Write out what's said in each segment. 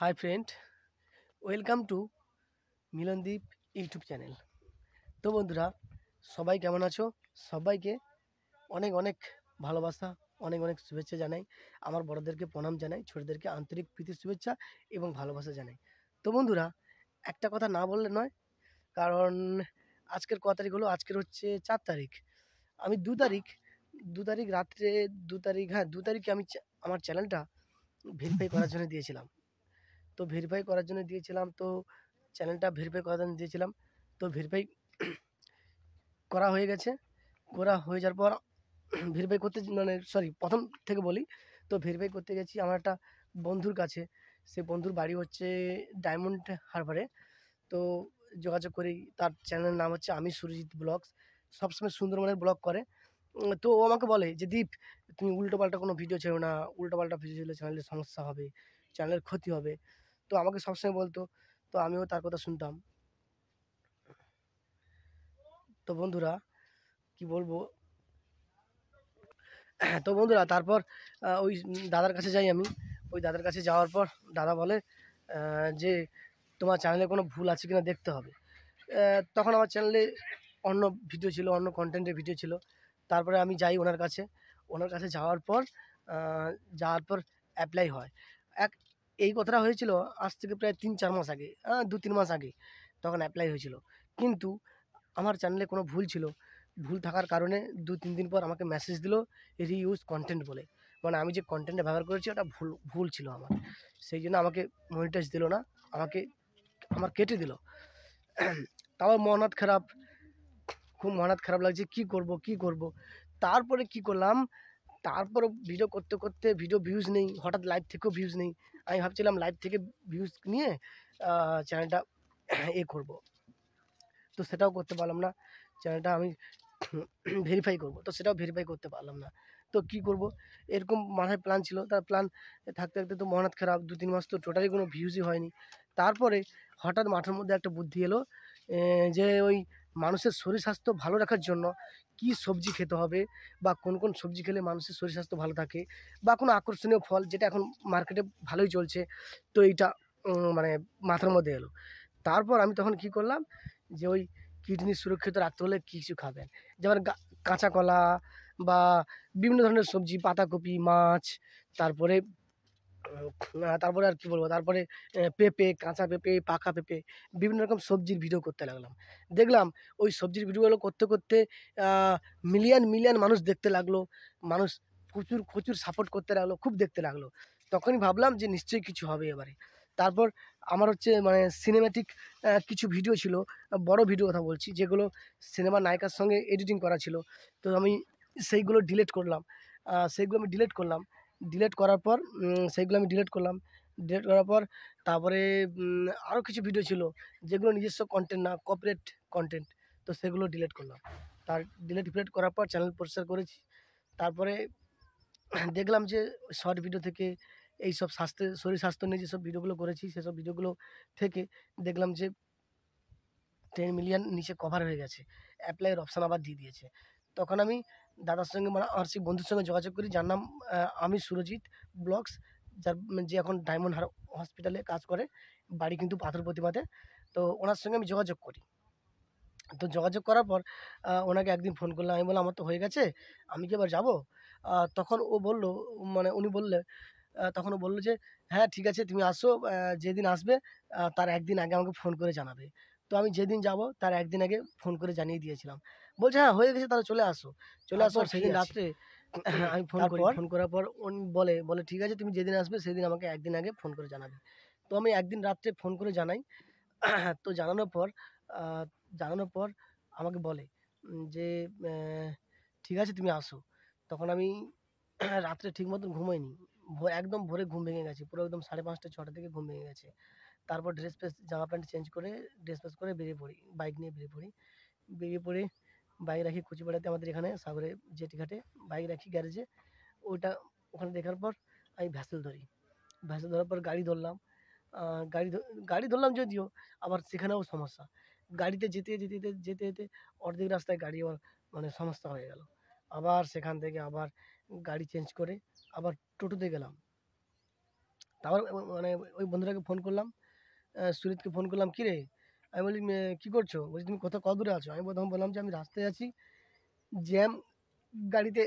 High friend, welcome to Milandeep YouTube channel. তো বন্ধুরা, সবাই কেমন আছো? সবাইকে অনেক অনেক ভালোবাসা, অনেক অনেক শুভেচ্ছা জানাই। আমার বড়দেরকে প্রণাম জানাই, ছোটদেরকে আন্তরিক প্রীতি শুভেচ্ছা এবং ভালোবাসা জানাই। তো বন্ধুরা, একটা কথা না বললে নয়, কারণ আজকের ক তারিখ হলো? আজকের হচ্ছে 4 তারিখ। আমি 2 তারিখ, 2 তারিখ রাত্রে, 2 তারিখ, হ্যাঁ 2 তারিখে আমি আমার চ্যানেলটা ভেরিফাই করার জন্য দিয়েছিলাম। তো ভেরিফাই করার জন্য দিয়েছিলাম, তো চ্যানেলটা ভেরিফাই করার জন্য দিয়েছিলাম। তো ভেরিফাই করা হয়ে গেছে। করা হয়ে যাওয়ার পর ভেরিফাই করতে, মানে সরি, প্রথম থেকে বলি। তো ভেরিফাই করতে গেছি আমার একটা বন্ধুর কাছে। সে বন্ধুর বাড়ি হচ্ছে ডায়মন্ড হারবারে। তো যোগাযোগ করি। তার চ্যানেলের নাম হচ্ছে আমি সুরজিৎ ব্লগস। সবসময় সুন্দরবনের ব্লগ করে। তো ও আমাকে বলে যে, "দীপ, তুমি উল্টোপাল্টা কোনো ভিডিও ছেড়ো না। উল্টোপাল্টা ভিডিও ছেড়লে চ্যানেলের সমস্যা হবে, চ্যানেলের ক্ষতি হবে।" তো আমাকে সবসময় বলতো। তো আমিও তার কথা শুনতাম। তো বন্ধুরা, কি বলবো? তো বন্ধুরা, তারপর ওই দাদার কাছে যাই আমি। ওই দাদার কাছে যাওয়ার পর দাদা বলে যে, "তোমার চ্যানেলে কোনো ভুল আছে কিনা দেখতে হবে।" তখন আমার চ্যানেলে অন্য ভিডিও ছিল, অন্য কনটেন্টের ভিডিও ছিল। তারপরে আমি যাই ওনার কাছে। ওনার কাছে আ যাওয়ার পর অ্যাপ্লাই হয়। এক এই কথাটা হয়েছিল আজ থেকে প্রায় ৩-৪ মাস আগে, ২-৩ মাস আগে। তখন অ্যাপ্লাই হয়েছিল। কিন্তু আমার চ্যানেলে কোনো ভুল ছিল। ভুল থাকার কারণে ২-৩ দিন পর আমাকে মেসেজ দিল রিইউজ কনটেন্ট বলে। মানে আমি যে কনটেন্টটা ব্যবহার করেছি ওটা ভুল ছিল আমার। সেইজন্য আমাকে মনিটাইজ দিল না। আমাকে আমার কেটে দিল। তাও মন হাত খারাপ, খুব মন হাত খারাপ লাগছে। কি করব, কি করব? তারপরে কি করলাম, তারপরও ভিডিও করতে, করতে ভিডিও ভিউজ নেই। হঠাৎ লাইভ থেকেও ভিউজ নেই। আমি ভাবছিলাম লাইভ থেকে ভিউজ নিয়ে চ্যানেলটা করব। তো সেটাও করতে পারলাম না। চ্যানেলটা আমি ভেরিফাই করব। তো সেটাও ভেরিফাই করতে পারলাম না। তো কি করব? এরকম মাথায় প্ল্যান ছিল। তার প্ল্যান থাকতে, থাকতে তো মন হাত খারাপ। ২-৩ মাস তো টোটালি কোনো ভিউজই হয়নি। তারপরে হঠাৎ মাথার মধ্যে একটা বুদ্ধি এলো, যে ওই মানুষের শরীর স্বাস্থ্য ভালো রাখার জন্য কী সবজি খেতে হবে, বা কোন, কোন সবজি খেলে মানুষের শরীর স্বাস্থ্য ভালো থাকে, বা কোনো আকর্ষণীয় ফল যেটা এখন মার্কেটে ভালোই চলছে। তো এইটা মানে মাথার মধ্যে এলো। তারপর আমি তখন কি করলাম, যে ওই কিডনি সুরক্ষিত রাখতে হলে কিছু খাবেন। যেমন কাঁচা কলা, বা বিভিন্ন ধরনের সবজি, পাতাকপি, মাছ, তারপরে তারপরে আর কি বলবো? তারপরে পেঁপে, কাঁচা পেঁপে, পাকা পেঁপে, বিভিন্ন রকম সবজির ভিডিও করতে লাগলাম। দেখলাম ওই সবজির ভিডিওগুলো করতে, করতে আ মিলিয়ন, মিলিয়ন মানুষ দেখতে লাগলো। মানুষ প্রচুর, প্রচুর সাপোর্ট করতে লাগলো, খুব দেখতে লাগলো। তখনই ভাবলাম যে নিশ্চয়ই কিছু হবে এবারে। তারপর আমার হচ্ছে মানে সিনেমেটিক কিছু ভিডিও ছিল, বড় ভিডিও কথা বলছি, যেগুলো সিনেমার নায়িকার সঙ্গে এডিটিং করা ছিল। তো আমি সেইগুলো ডিলিট করলাম। সেইগুলো আমি ডিলিট করলাম। ডিলিট করার পর সেইগুলো আমি ডিলিট করলাম। ডিলিট করার পর তারপরে আরও কিছু ভিডিও ছিল যেগুলো নিজস্ব কনটেন্ট না, কপিরাইট কনটেন্ট। তো সেগুলো ডিলিট করলাম। তার ডিলিট করার পর চ্যানেল পরিষ্কার করেছি। তারপরে দেখলাম যে শর্ট ভিডিও থেকে এইসব শরীর স্বাস্থ্য নিয়ে যেসব ভিডিওগুলো করেছি, সেসব ভিডিওগুলো থেকে দেখলাম যে 10 মিলিয়ন নিচে কভার হয়ে গেছে। এপ্লাইয়ের অপশন আবার দিয়ে দিয়েছে। তখন আমি দাদার সঙ্গে, মানে আমার সেই বন্ধুর সঙ্গে যোগাযোগ করি, যার নাম আমি সুরজিৎ ব্লগস, যে এখন ডায়মন্ড হসপিটালে কাজ করে। বাড়ি কিন্তু পাথর প্রতিমাতে। তো ওনার সঙ্গে আমি যোগাযোগ করি। তো যোগাযোগ করার পর ওনাকে একদিন ফোন করলাম। আমি বললাম, "আমার তো হয়ে গেছে, আমি কি এবার যাবো?" তখন ও বলল, মানে উনি বললে, তখন ও বলল যে, "হ্যাঁ, ঠিক আছে, তুমি আসো। যেদিন আসবে তার ১ দিন আগে আমাকে ফোন করে জানাবে।" তো আমি যেদিন যাবো তার ১ দিন আগে ফোন করে জানিয়ে দিয়েছিলাম। বলছে, "হ্যাঁ, হয়ে গেছে, তাহলে চলে আসো।" চলে আসো, তারপর আর কি সেদিন আছে? রাত্রে আমি ফোন করি। ফোন করার পর উনি বলে, "ঠিক আছে, তুমি যেদিন আসবে সেদিন আমাকে ১ দিন আগে ফোন করে জানাবে।" তো আমি একদিন রাত্রে ফোন করে জানাই। তো আ জানানোর পর আমাকে বলে যে, "ঠিক আছে, তুমি আসো।" তখন আমি রাত্রে ঠিক মতন ঘুমাইনি। একদম ভোরে ঘুম ভেঙে গেছে। পুরো একদম 5:30-6:00 থেকে ঘুম ভেঙে গেছে। তারপর জামা প্যান্ট চেঞ্জ করে, ড্রেস ফ্রেস করে বেরিয়ে পড়ি। বাইক নিয়ে বেরিয়ে পড়ি। বেরিয়ে পড়ে বাইক রাখি কচুপাড়াতে, আমাদের এখানে সাগরে জেটিঘাটে বাইক রাখি গ্যারেজে। ওইটা ওখানে দেখার পর আমি ভ্যাসেল ধরি। ভ্যাসেল ধরার পর গাড়ি ধরলাম। আ গাড়ি ধ গাড়ি ধরলাম যদিও, আবার সেখানেও সমস্যা। গাড়িতে যেতে অর্ধেক রাস্তায় গাড়ি আবার মানে সমস্যা হয়ে গেল। আবার সেখান থেকে আবার গাড়ি চেঞ্জ করে আবার টোটোতে গেলাম। তারপর মানে ওই বন্ধুটাকে ফোন করলাম, সুরিতকে ফোন করলাম, কী রে? আমি বলি, কী করছো? বলছি, তুমি কোথাও কত দূরে আছো? আমি প্রথম বললাম যে আমি রাস্তায় আছি, জ্যাম, গাড়িতে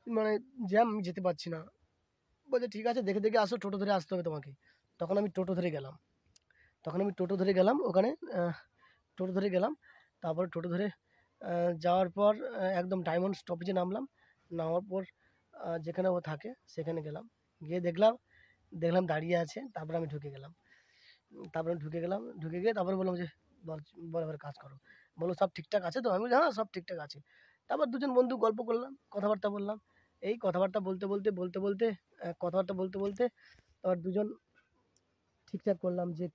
মানে জ্যাম, আমি যেতে পারছি না। বলছে ঠিক আছে, দেখে দেখে আসো, টোটো ধরে আসতে হবে তোমাকে। তখন আমি টোটো ধরে গেলাম। ওখানে, টোটো ধরে গেলাম। তারপরে টোটো ধরে যাওয়ার পর একদম ডায়মন্ড স্টপেজে নামলাম। নামার পর যেখানে ও থাকে সেখানে গেলাম। গিয়ে দেখলাম দেখলাম দাঁড়িয়ে আছে। তারপরে আমি ঢুকে গেলাম। তারপরে ঢুকে গেলাম। ঢুকে গিয়ে তারপরে বললাম যে, বল, বল এবার কাজ করো। বললো, সব ঠিকঠাক আছে তো? আমি বলি, হ্যাঁ, সব ঠিকঠাক আছে। তারপর দুজন বন্ধু গল্প করলাম, কথাবার্তা বললাম। এই কথাবার্তা বলতে তারপর দুজন ঠিকঠাক করলাম যে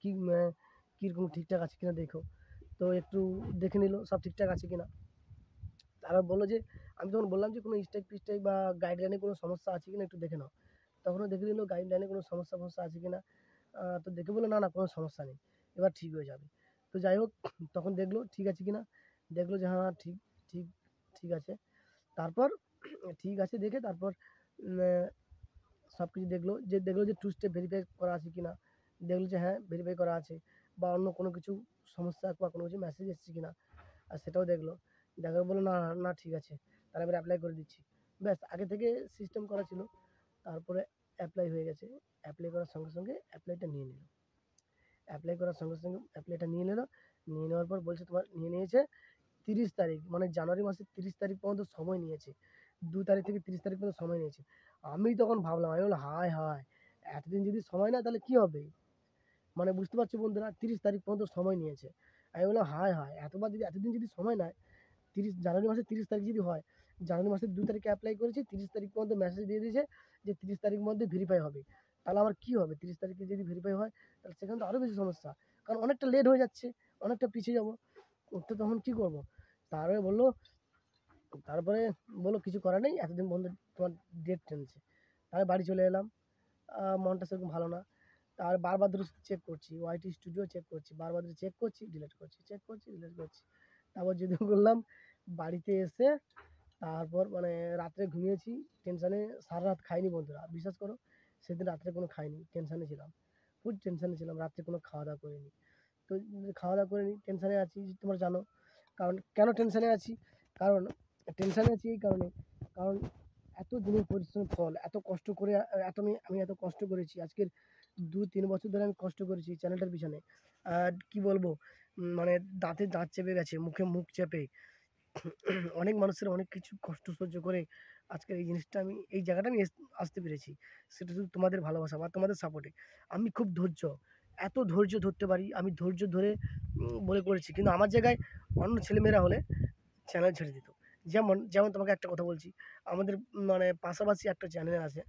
কীরকম ঠিকঠাক আছে কিনা দেখো। তো একটু দেখে নিল সব ঠিকঠাক আছে কিনা। তারা বললো যে, আমি তখন বললাম যে কোনো স্ট্রাইক ফিস্ট্রাইক বা গাইডলাইনে কোনো সমস্যা আছে কিনা একটু দেখে নাও। তখনও দেখে নিল গাইডলাইনে কোনো সমস্যা ফমস্যা আছে কিনা। তো দেখে বললো, না না, কোনো সমস্যা নেই, এবার ঠিক হয়ে যাবে। তো যাই হোক, তখন দেখলো ঠিক আছে কিনা। দেখলো যে হ্যাঁ, ঠিক ঠিক ঠিক আছে। তারপর ঠিক আছে দেখে তারপর সব কিছু দেখলো যে টু স্টেপ ভেরিফাই করা আছে কিনা। দেখলো যে হ্যাঁ, ভেরিফাই করা আছে। বা অন্য কোনো কিছু সমস্যা বা কোনো কিছু মেসেজ এসছে কিনা, আর সেটাও দেখলো। দেখার বললো, না না, ঠিক আছে, তাহলে এবার অ্যাপ্লাই করে দিচ্ছি। ব্যাস, আগে থেকে সিস্টেম করা ছিল। তারপরে অ্যাপ্লাই হয়ে গেছে। অ্যাপ্লাই করার সঙ্গে সঙ্গে অ্যাপ্লাইটা নিয়ে নিল। অ্যাপ্লাইটা নিয়ে নিল। নিয়ে নেওয়ার পর বলছে, তোমার নিয়ে নিয়েছে 30 তারিখ, মানে জানুয়ারি মাসের 30 তারিখ পর্যন্ত সময় নিয়েছে। 2 তারিখ থেকে 30 তারিখ পর্যন্ত সময় নিয়েছে। আমি তখন ভাবলাম, আমি বললাম, হায় হায়, এতদিন যদি সময় নেয় তাহলে কী হবে? মানে বুঝতে পারছো বন্ধুরা, 30 তারিখ পর্যন্ত সময় নিয়েছে। আমি বললাম, হায় হায়, এতদিন যদি সময় নেয়, জানুয়ারি মাসের 30 তারিখ যদি হয়, জানুয়ারি মাসের 2 তারিখে অ্যাপ্লাই করেছি, 30 তারিখ পর্যন্ত মেসেজ দিয়ে দিয়েছে যে 30 তারিখ মধ্যে ভেরিফাই হবে। তাহলে আমার কী হবে? 30 তারিখে যদি ভেরিফাই হয়, তাহলে সেখানে তো আরও বেশি সমস্যা। কারণ অনেকটা লেট হয়ে যাচ্ছে, অনেকটা পিছিয়ে যাবো। তো তখন কী করবো? তারপরে বললো তারপরে বললো, কিছু করার নেই, এতদিন বন্ধু তোমার ডেট টেনেছে। তারপরে বাড়ি চলে এলাম। মনটা সেরকম ভালো না। আর বারবার ধরে চেক করছি, ওয়াইটি স্টুডিও চেক করছি, বারবার ধরে চেক করছি, ডিলিট করছি, চেক করছি, ডিলিট করছি। তারপর যদিও করলাম, বাড়িতে এসে তারপর মানে রাত্রে ঘুমিয়েছি টেনশানে, সারা রাত খাইনি বন্ধুরা, বিশ্বাস করো। সেদিন রাত্রে কোনো খাইনি, টেনশানে ছিলাম, খুব টেনশানে ছিলাম, রাত্রে কোনো খাওয়া দাওয়া করিনি। তো খাওয়া দাওয়া করিনি, টেনশানে আছি, তোমরা জানো। কারণ কেন টেনশানে আছি? কারণ টেনশানে আছি এই কারণে, কারণ এত দিনের পরিশ্রমের ফল, এত কষ্ট করে, আমি এত কষ্ট করেছি আজকের 2-3 বছর ধরে আমি কষ্ট করেছি চ্যানেলটার পিছনে। আর কি বলবো, মানে দাঁতে দাঁত চেপে গেছে, মুখে মুখ চেপে অনেক মানুষের অনেক কিছু কষ্ট সহ্য করে আজকের এই জিনিসটা, আমি এই জায়গাটা আমি আসতে পেরেছি। সেটা শুধু তোমাদের ভালোবাসা বা তোমাদের সাপোর্টে। আমি খুব ধৈর্য, এত ধৈর্য ধরতে পারি আমি, ধৈর্য ধরে বলে করেছি। কিন্তু আমার জায়গায় অন্য ছেলেমেয়েরা হলে চ্যানেল ছেড়ে দিত। যেমন তোমাকে একটা কথা বলছি, আমাদের মানে পাশাপাশি একটা চ্যানেল আছে।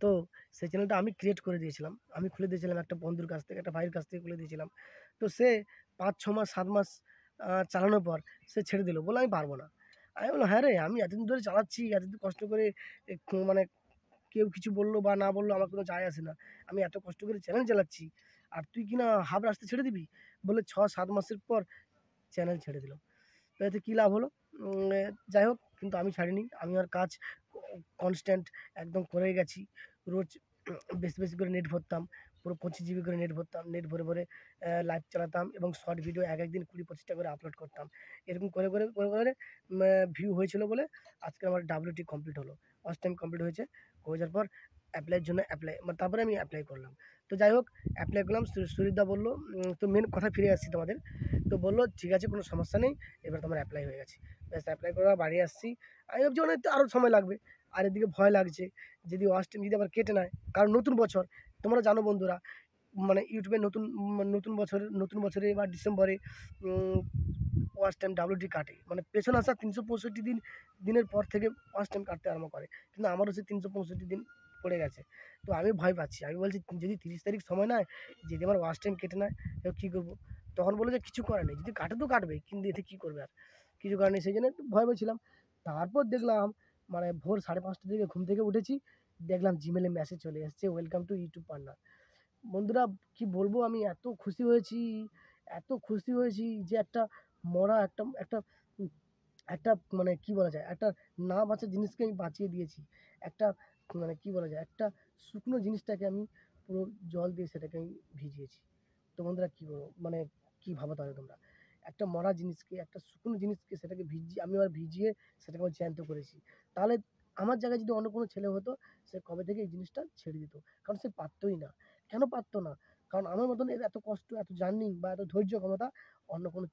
তো সেই চ্যানেলটা আমি ক্রিয়েট করে দিয়েছিলাম, আমি খুলে দিয়েছিলাম একটা বন্ধুর কাছ থেকে, একটা ভাইয়ের কাছ থেকে খুলে দিয়েছিলাম। তো সে 5-6 মাস 7 মাস চালানোর পর সে ছেড়ে দিল, বললো আমি পারবো না। আমি বললাম, হ্যাঁ রে, আমি এতদিন ধরে চালাচ্ছি, এতদিন কষ্ট করে, মানে কেউ কিছু বললো বা না বললো আমার কোনো যায় আসে না। আমি এত কষ্ট করে চ্যানেল চালাচ্ছি, আর তুই কিনা হাফ রাস্তায় ছেড়ে দিবি? বলে 6-7 মাসের পর চ্যানেল ছেড়ে দিল। তো এতে কী লাভ হলো? যাই হোক, কিন্তু আমি ছাড়িনি। আমি আমার কাজ কনস্ট্যান্ট একদম করেই গেছি। রোজ বেশি বেশি করে নেট ভরতাম। পুরো 25 জিবি করে নেট ভরতাম। নেট ভরে ভরে লাইভ চালাতাম এবং শর্ট ভিডিও এক দিন 20-25টা করে আপলোড করতাম। এরকম করে ভিউ হয়েছিল বলে আজকে আমার WT কমপ্লিট হলো। ওয়াচ টাইম কমপ্লিট হয়েছে। হয়ে যাওয়ার পর অ্যাপ্লাইয়ের জন্য মানে তারপরে আমি অ্যাপ্লাই করলাম। তো যাই হোক, অ্যাপ্লাই করলাম। সুরিতদা বলল, তো মেন কথায় ফিরে আসছি তোমাদের। তো বলল, ঠিক আছে, কোনো সমস্যা নেই, এবার তোমার অ্যাপ্লাই হয়ে গেছে। ব্যাস, অ্যাপ্লাই করে বাড়ি আসছি। আমি ভাবছি অনেক আরও সময় লাগবে। আর এদিকে ভয় লাগছে, যদি ওয়াচ টাইম যদি আবার কেটে নেয়, কারণ নতুন বছর, তোমরা জানো বন্ধুরা, মানে ইউটিউবে নতুন বছরে বা ডিসেম্বরে ওয়াচ টাইম WT কাটে, মানে পেছনে আসা 365 দিনের পর থেকে ওয়াচ টাইম কাটতে আরম্ভ করে। কিন্তু আমারও সেই 365 দিন পড়ে গেছে। তো আমি ভয় পাচ্ছি, আমি বলছি যদি 30 তারিখ সময় নেয়, যদি আমার ওয়াচ টাইম কেটে নেয়, এবার কী করবো? তখন বললো যে কিছু করার নেই, যদি কাটে তো কাটবে, কিন্তু এতে কী করবে আর, কিছু করার নেই। সেই জন্য একটু ভয় পেয়েছিলাম। তারপর দেখলাম, মানে ভোর 5:30টার দিকে ঘুম থেকে উঠেছি, দেখলাম জিমেলে মেসেজ চলে এসেছে, ওয়েলকাম টু ইউটিউব পার্টনার। বন্ধুরা, কি বলবো, আমি এত খুশি হয়েছি যে একটা মরা একটা একটা উম একটা মানে কি বলা যায়, একটা না বাঁচা জিনিসকে আমি বাঁচিয়ে দিয়েছি। একটা মানে কি বলা যায়, একটা শুকনো জিনিসটাকে আমি পুরো জল দিয়ে সেটাকে আমি ভিজিয়েছি। তো বন্ধুরা কী বলবো, মানে কী ভাবো তাহলে তোমরা? একটা মরা জিনিসকে, একটা শুকনো জিনিসকে সেটাকে ভিজিয়ে আমি আবার ভিজিয়ে সেটাকে আবার জ্যান্ত করেছি। তাহলে আমার জায়গায় যদি অন্য কোনো ছেলে হতো, সে কবে থেকে এই জিনিসটা ছেড়ে দিত। কারণ সে পারতই না। কেন পারত না? কারণ আমার মতন এর এত কষ্ট, এত জার্নি বা এত ধৈর্য ক্ষমতা অন্য কোনো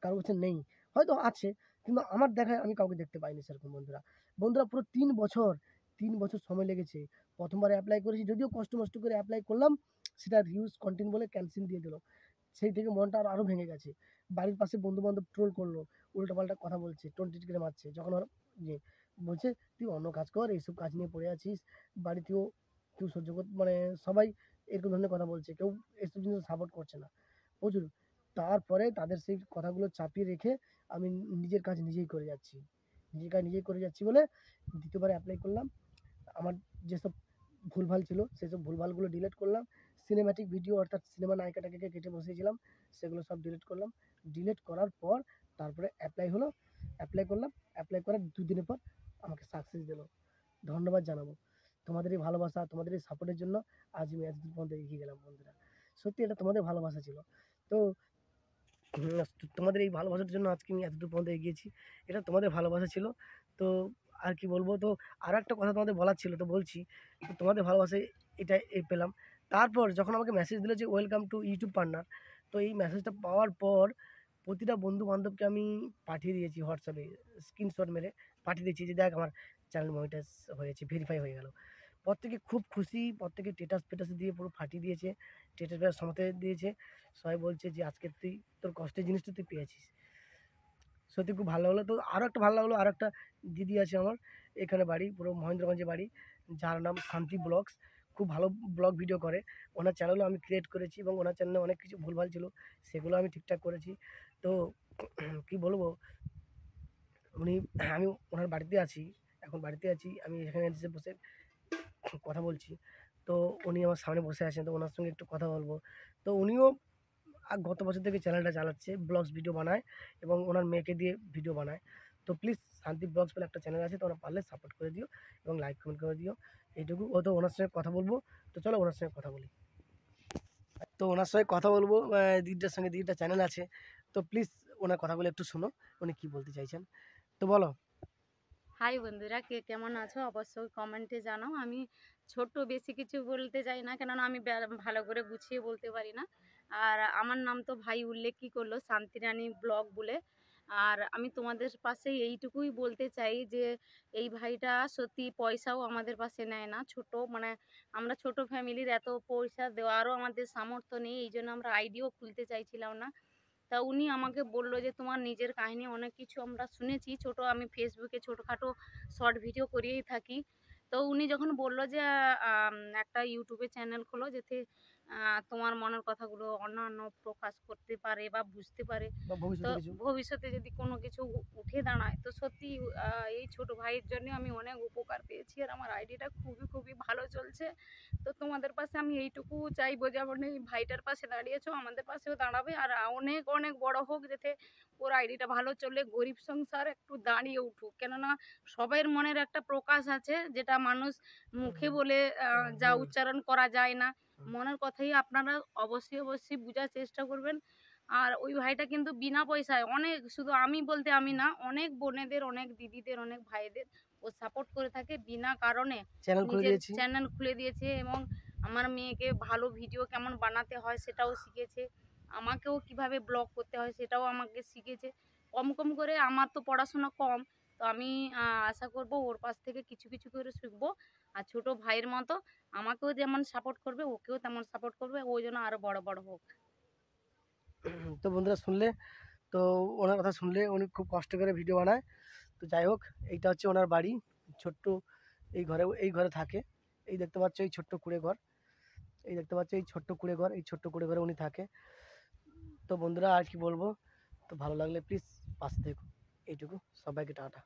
কারো কাছে নেই। হয়তো আছে, কিন্তু আমার দেখায় আমি কাউকে দেখতে পাইনি সেরকম বন্ধুরা। বন্ধুরা পুরো ৩ বছর, ৩ বছর সময় লেগেছে। ১ম বার এপ্লাই করেছি, যদিও কষ্ট মষ্ট করে এপ্লাই করলাম, সেটা রিউজ কন্টিনিউ বলে ক্যানসেল দিয়ে দিল। সেই থেকে মনটা আরও ভেঙে গেছে। বাড়ির পাশে বন্ধু-বান্ধব ট্রোল করলো, উল্টোপাল্টা কথা বলছে, টোন টিটকারি মারছে। যখন ওর ইয়ে বলছে, "তুই অন্য কাজ কর, এইসব কাজ নিয়ে পড়ে আছিস।" বাড়িতেও কেউ সহ্য মানে সবাই এরকম ধরনের কথা বলছে। কেউ এসব জিনিস সাপোর্ট করছে না। প্রচুর। তারপরে তাদের সেই কথাগুলো চাপিয়ে রেখে আমি নিজের কাজ নিজেই করে যাচ্ছি। নিজের কাজ নিজেই করে যাচ্ছি বলে ২য় বার এপ্লাই করলাম। আমার যেসব ভুলভাল ছিল সেসব ভুলভালগুলো ডিলিট করলাম। সিনেম্যাটিক ভিডিও অর্থাৎ সিনেমা নায়িকাটাকে কেটে বসিয়েছিলাম, সেগুলো সব ডিলিট করলাম। ডিলিট করার পর তারপরে এপ্লাই হলো। এপ্লাই করলাম। এপ্লাই করার ২ দিনের পর আমাকে সাকসেস দিল। ধন্যবাদ জানাবো। তোমাদের এই ভালোবাসা, তোমাদের এই সাপোর্টের জন্য আজ আমি এতদূর পর্যন্ত এগিয়ে গেলাম বন্ধুরা। সত্যি এটা তোমাদের ভালোবাসা ছিল। তো তোমাদের এই ভালোবাসার জন্য আজকে আমি এতদূর পর্যন্ত এগিয়েছি। এটা তোমাদের ভালোবাসা ছিল। তো আর কি বলবো, তো আরো একটা কথা তোমাদের বলার ছিল, তো বলছি। তো তোমাদের ভালোবাসায় এটা পেলাম। তারপর যখন আমাকে মেসেজ দিল যে ওয়েলকাম টু ইউটিউব পার্টনার, তো এই মেসেজটা পাওয়ার পর প্রতিটা বন্ধু-বান্ধবকে আমি পাঠিয়ে দিয়েছি হোয়াটসঅ্যাপে স্ক্রিনশট মেরে পাঠিয়ে দিয়েছি যে, "দেখ আমার চ্যানেল মনিটাইজ হয়েছে, ভেরিফাই হয়ে গেল।" প্রত্যেকে খুব খুশি, প্রত্যেকে স্ট্যাটাস দিয়ে পুরো ফাটিয়ে দিয়েছে। স্ট্যাটাস সমেত দিয়েছে। সবাই বলছে যে, "আজকে তুই তোর কষ্টের জিনিসটা তুই পেয়েছিস।" সত্যি খুব ভালো লাগলো। তো আরও একটা ভালো লাগলো, আরেকটা দিদি আছে আমার, এখানে বাড়ি, পুরো মহেন্দ্রগঞ্জে বাড়ি, যার নাম শান্তি ব্লগস। খুব ভালো ব্লগ ভিডিও করে। ওনার চ্যানেলও আমি ক্রিয়েট করেছি এবং ওনার চ্যানেলে অনেক কিছু ভুলভাল ছিল, সেগুলো আমি ঠিকঠাক করেছি। তো কি বলবো, উনি আমি ওনার বাড়িতে আছি, এখন বাড়িতে আছি। আমি এখানে এসে বসে কথা বলছি। তো উনি আমার সামনে বসে আছেন, তো ওনার সঙ্গে একটু কথা বলব। তো উনিও গত বছর থেকে চ্যানেলটা চালাচ্ছে, ব্লগস ভিডিও বানায় এবং ওনার মেয়েকে দিয়ে ভিডিও বানায়। তো প্লিজ শান্তি ব্লগস বলে একটা চ্যানেল আছে, তোমরা পারলে সাপোর্ট করে দিও এবং লাইক কমেন্ট করে দিও। এইটুকু। ও তো ওনার সঙ্গে কথা বলবো। তো চলো ওনার সঙ্গে কথা বলি। তো ওনার সঙ্গে কথা বলবো, দিদিটার সঙ্গে, দিদিটার চ্যানেল আছে। তো প্লিজ ওনার কথাগুলো একটু শোনো, উনি কী বলতে চাইছেন। তো বলো। হাই বন্ধুরা, কে কেমন আছো অবশ্যই কমেন্টে জানাও। আমি ছোট্ট বেশি কিছু বলতে চাই না, কেননা আমি ভালো করে গুছিয়ে বলতে পারি না। আর আমার নাম তো ভাই উল্লেখ কি করলো, শান্তিরানী ব্লগ বলে। আর আমি তোমাদের পাশে এইটুকুই বলতে চাই যে এই ভাইটা সত্যি পয়সাও আমাদের পাশে নেয় না। ছোট মানে আমরা ছোট ফ্যামিলির, এত পয়সা দেওয়ারও আমাদের সামর্থ্য নেই, এই জন্য আমরা আইডিও খুলতে চাইছিলাম না। তা উনি আমাকে বলল যে তোমার নিজের কাহিনী অনেক কিছু আমরা শুনেছি। আমি ফেসবুকে ছোটোখাটো শর্ট ভিডিও করিয়েই থাকি। তো উনি যখন বলল যে একটা ইউটিউবে চ্যানেল খোলো, যাতে তোমার মনের কথাগুলো অন্যান্য প্রকাশ করতে পারে বা বুঝতে পারে। বা তো ভবিষ্যতে কিছু। ভবিষ্যতে যদি কোনো কিছু উঠে দাঁড়ায়, তো সত্যি এই ছোট ভাইয়ের জন্য আমি অনেক উপকার পেয়েছি। আর আমার আইডিটা খুবই খুবই ভালো চলছে। তো তোমাদের পাশে আমি এইটুকু চাইবো, যেমন এই ভাইটার পাশে দাঁড়িয়েছো আমাদের পাশেও দাঁড়াবে। আর অনেক অনেক বড় হোক, যাতে ওর আইডিটা ভালো চলে, গরিব সংসার একটু দাঁড়িয়ে উঠুক। কেননা সবাইয়ের মনের একটা প্রকাশ আছে, যেটা মানুষ মুখে বলে যা হুম, উচ্চারণ করা যায় না। হুম, মনের কথাই আপনারা অবশ্যই অবশ্যই বোঝার চেষ্টা করবেন। আর ওই ভাইটা কিন্তু বিনা পয়সায় অনেক, শুধু আমি বলতে আমি না, অনেক বোনেদের, অনেক দিদিদের, অনেক ভাইদের ও সাপোর্ট করে থাকে বিনা কারণে। চ্যানেল খুলে নিজের দিয়েছি। চ্যানেল খুলে দিয়েছে এবং আমার মেয়েকে ভালো ভিডিও কেমন বানাতে হয় সেটাও শিখেছে। আমাকেও কিভাবে ব্লগ করতে হয় সেটাও আমাকে শিখেছে। কম কম করে, আমার তো পড়াশোনা কম, তো আমি আশা করব ওর পাশ থেকে কিছু কিছু করে শিখবো। আর ছোট ভাইয়ের মতো আমাকেও যেমন সাপোর্ট করবে, ওকেও তেমন সাপোর্ট করবে, ও যেন আরো বড় বড় হোক। তো বন্ধুরা শুনলে, তো ওনার কথা শুনলে, উনি খুব কষ্ট করে ভিডিও বানায়। তো যাই হোক, এইটা হচ্ছে ওনার বাড়ি। ছোট্ট এই ঘরে থাকে। এই দেখতে পাচ্ছ এই ছোট্ট কুঁড়ে ঘর। এই দেখতে পাচ্ছ এই ছোট্ট কুঁড়ে ঘর। এই ছোট্ট কুঁড়ে ঘরে উনি থাকে। তো বন্ধুরা আর কি বলবো, তো ভালো লাগলে প্লিজ পাশে থেকো। এইটুকু। সবাইকে টাটা।